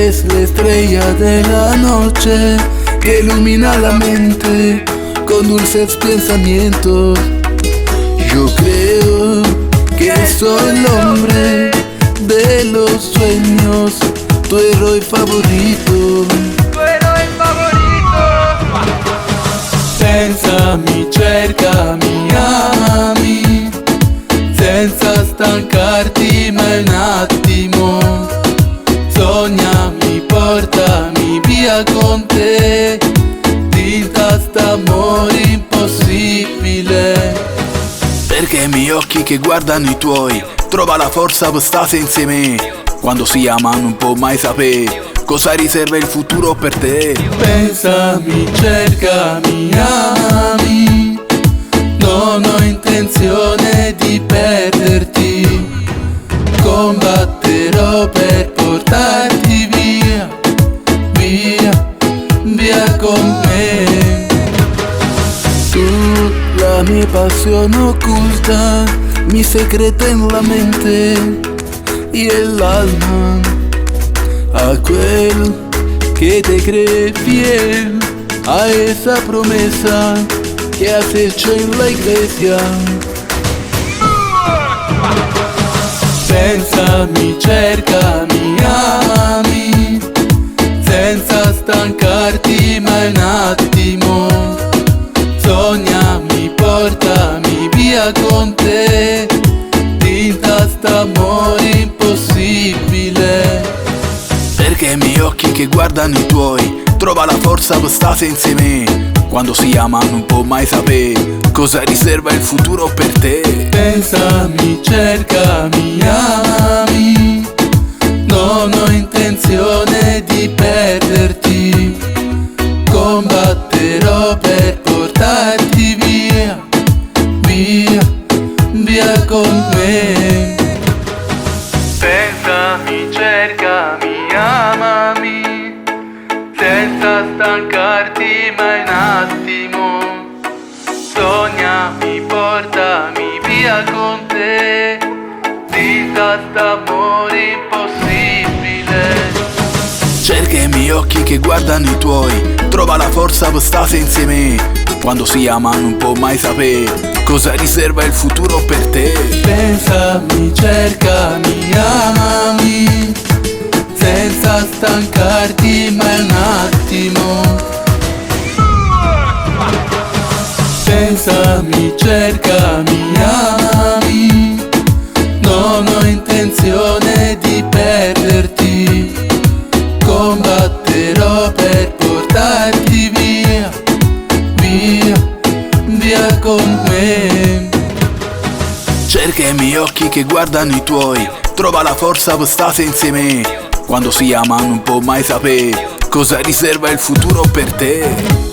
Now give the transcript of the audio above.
Es la estrella de la noche que ilumina la mente con dulces pensamientos. Yo creo que soy el hombre de los sueños, tu héroe favorito. Senza mi cercami, amami, senza stancarti mai un attimo. Sognami, portami via con te, tinta st'amore impossibile. Perché i miei occhi che guardano i tuoi, trova la forza per stare senza me. Quando si ama non può mai sapere cosa riserva il futuro per te. Pensami, cercami, amami, non ho intenzione di perderti. Combatterò per portarti via, via, via con me. Tu, la mia passione occulta, mi secreta en la mente y el alma. Aquel que te cree fiel a esa promesa que has hecho en la iglesia. Pensami, cercami, amami, senza stancarti mai un attimo. Sognami, portami via con te, tinta st'amore impossibile. Perché i miei occhi che guardano i tuoi, trova la forza per stare senza me. Quando si ama non può mai sapere cosa riserva il futuro per te. Pensami, cercami, amami, non ho intenzione di perderti. Combatterò per portarti via, via, via con me. Pensami, cercami, amami, senza stancarti mai un attimo. Sognami, portami via con te, tinta st'amore impossibile. Cerca i miei occhi che guardano i tuoi, trova la forza per stare senza me. Quando si ama non può mai sapere cosa riserva il futuro per te. Pensami, cercami, amami, senza stancarti mai un attimo. Pensami, cercami, amami, non ho intenzione di perderti. Combatterò per portarti via, via, via con me. Cerca i miei occhi che guardano i tuoi, trova la forza per stare senza me. Quando si ama non può mai sapere cosa riserva il futuro per te.